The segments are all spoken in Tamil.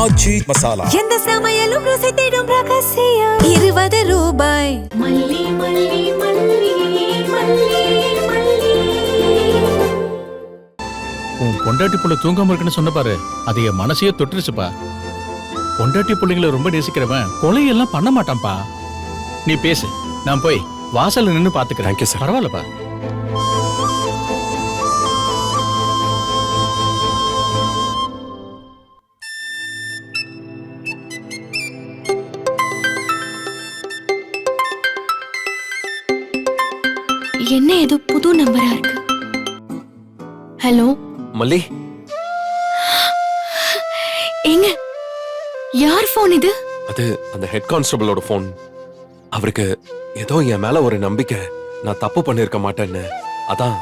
ஆச்சி மசாலா. எந்த சமையலும் ருசி தேடும் ரகசியம் 20 ரூபாய். மல்லி மல்லி மல்லி மல்லி மல்லி. உன் பொண்டாட்டி புள்ள தூங்காம இருக்குன்னு சொன்ன பாரு, அது என் மனசையே தொட்டுருச்சுப்பா. பொண்டாட்டி பிள்ளைங்களை ரொம்ப நேசிக்கிறவன் கொலையெல்லாம் பண்ண மாட்டான்ப்பா. நீ பேசு, நான் போய் வாசல்ல நின்னு பாத்துக்கிறேன். Thank you sir. பரவாயில்லப்பா. என்ன ஏதோ புது நம்பரா இருக்கு. ஹலோ மல்லி, எங்க யார் போன் இது? அது அந்த ஹெட் கான்ஸ்டபிளோட போன். அவருக்கு ஏதோ என் மேல ஒரு நம்பிக்கை, நான் தப்பு பண்ணிருக்க மாட்டேன்னு, அதான்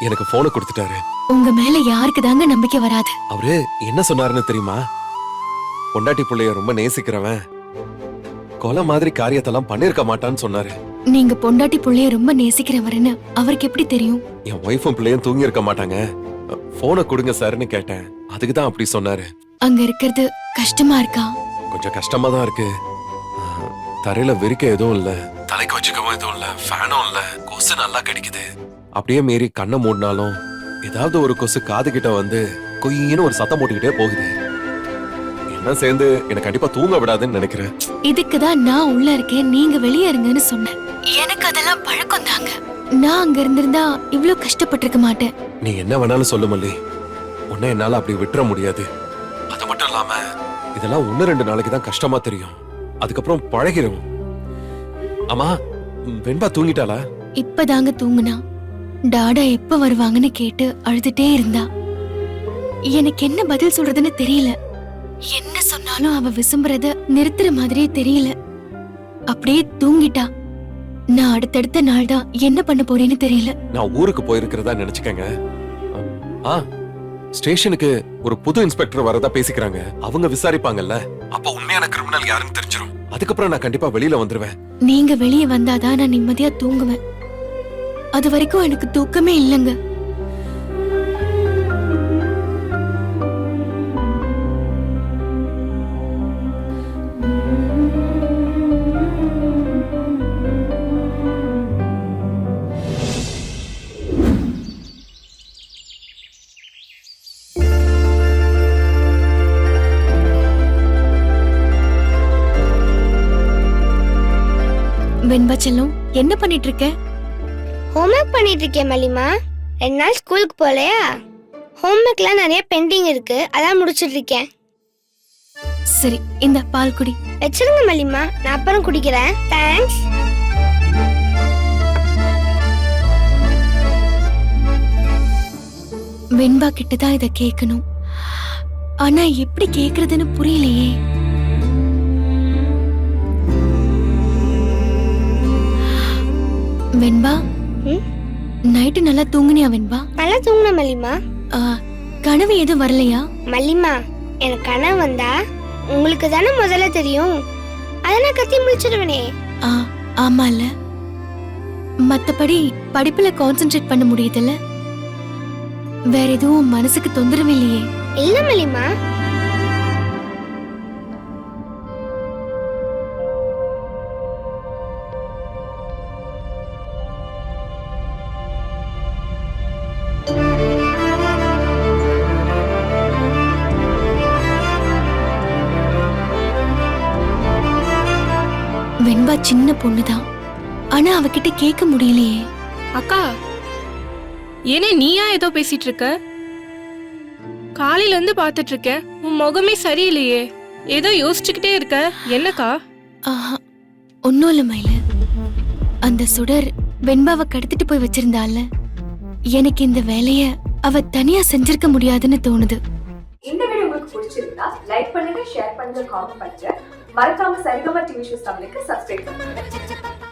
எனக்கு போனை கொடுத்துட்டாரு. உங்க மேல யாருக்கு தாங்க நம்பிக்கை வராது? அவரு என்ன சொன்னாருன்னு தெரியுமா? பொண்டாட்டி புள்ளைய ரொம்ப நேசிக்கிறவன் கொலை மாதிரி காரியத்தெல்லாம் பண்ணிருக்க மாட்டான்னு சொன்னாரு. நீங்க பொண்டாட்டி புள்ளைய ரொம்ப நேசிக்கிறவருன்னு அவருக்கு எப்படி தெரியும்? என் ஒய்ஃபும் பிள்ளையும் தூங்கி இருக்க மாட்டாங்க, போனை கொடுங்க சார்னு கேட்டேன். அதுக்குதான் அப்படி சொன்னாரு. அங்க இருக்கிறது கஷ்டமா இருக்கா? கொஞ்சம் கஷ்டமா தான் இருக்கு. தரையில விரிக்க எதுவும் இல்ல, தலைக்கு வச்சுக்கவும் எதுவும் இல்ல, ஃபேனும் இல்ல, கொசு நல்லா கடிக்குது. அப்படியே மீறி கண்ணை மூடினாலும் ஏதாவது ஒரு கொசு காது கிட்ட வந்து கொய்யின்னு ஒரு சத்தம் போட்டுக்கிட்டே போகுது. என்ன சேர்ந்து எனக்கு கண்டிப்பா தூங்க விடாதுன்னு நினைக்கிறேன். இதுக்குதான் நான் உள்ள இருக்கேன், நீங்க வெளியே இருங்கன்னு சொன்னேன். எனக்கு அதெல்லாம் பழக்கம் தாங்க. நான் அங்க இருந்திருந்தா இவ்ளோ கஷ்டப்பட்டிருக்க மாட்டேன். நீ என்ன வேணாலும் சொல்லு மல்லி, உன்னை என்னால அப்படி விட்டுற முடியாது. அது மட்டும் இல்லாம இதெல்லாம் 1-2 நாளைக்கு தான் கஷ்டமா தெரியும், அதுக்கப்புறம் பழகிடும். ஆமா, வெண்பா தூங்கிட்டாளா? இப்பதாங்க தூங்குனா. டாடா எப்ப வருவாங்கன்னு கேட்டு அழுதுட்டே இருந்தா. எனக்கு என்ன பதில் சொல்றதுன்னு தெரியல. என்ன சொன்னாலும் அவ விசும்புறத நிறுத்துற மாதிரியே தெரியல. அப்படியே தூங்கிட்டா. நான் அடுத்தடுத்த நாள் தான் என்ன பண்ண போறேன்னு தெரியல. நான் ஊருக்கு போயிருக்கிறதா நினைச்சுக்கங்க. ஸ்டேஷனுக்கு ஒரு புது இன்ஸ்பெக்டர் வரதா பேசிக்கிறாங்க. அவங்க விசாரிப்பாங்கல்ல, அப்ப உண்மையான கிரிமினல் யாருன்னு தெரிஞ்சிடும். அதுக்கப்புறம் நான் கண்டிப்பா வெளியில வந்துருவேன். நீங்க வெளியே வந்தாதான் நான் நிம்மதியா தூங்குவேன். அது வரைக்கும் எனக்கு தூக்கமே இல்லைங்க. வெண்பா செல்லம், என்ன பண்ணிட்டு இருக்க? ஹோம்வொர்க் பண்ணிட்டு இருக்கேன் மல்லிமா. 2 நாள் ஸ்கூலுக்கு போலையா? ஹோம்வொர்க்லாம் நிறைய பெண்டிங் இருக்கு, அதான் முடிச்சிட்டு இருக்கேன். சரி, இந்த பால் குடி. வச்சிருங்க மல்லிமா, நான் அப்புறம் குடிக்கிறேன். தேங்க்ஸ். வெண்பா கிட்டதான் இத கேட்கணும். ஆனா எப்படி கேக்குறதுன்னு புரியலையே. வெண்பா, நைட்டு நல்லா தூங்குனியா வெண்பா? நல்லா தூங்குன மல்லிமா. கனவு எதுவும் வரலையா? மல்லிமா, எனக்கு கனவு வந்தா உங்களுக்கு தானே முதல்ல தெரியும், அத நான் கத்தி முடிச்சிடுவேனே. ஆமால. மத்தபடி படிப்புல கான்சென்ட்ரேட் பண்ண முடியுதுல்ல? வேற எதுவும் மனசுக்கு தொந்தரவு இல்லையே? இல்ல மல்லிமா. வெண்பா சின்ன பொண்ணுதான், ஆனா அவகிட்ட கேட்க முடியலையே. அக்கா, ஏனே நீயா ஏதோ பேசிட்டு இருக்க? காலையில இருந்து பாத்துட்டு இருக்க, உன் முகமே சரியில்லையே, ஏதோ யோசிச்சுக்கிட்டே இருக்க. என்னக்கா? ஒன்னும் இல்ல மயில. அந்த சுடர் வெண்பாவை கடத்திட்டு போய் வச்சிருந்தால, எனக்கு இந்த வேலைய அவ தனியா செஞ்சிருக்க முடியாதுன்னு தோணுது. இந்த வீடியோ உங்களுக்கு பிடிச்சிருந்தா லைக் பண்ணுங்க, ஷேர் பண்ணுங்க, காமெண்ட் பண்ணுங்க. மறக்காம சரிகமா டிவி ஷோஸ் தமிழுக்கு சப்ஸ்கிரைப் பண்ணுங்க.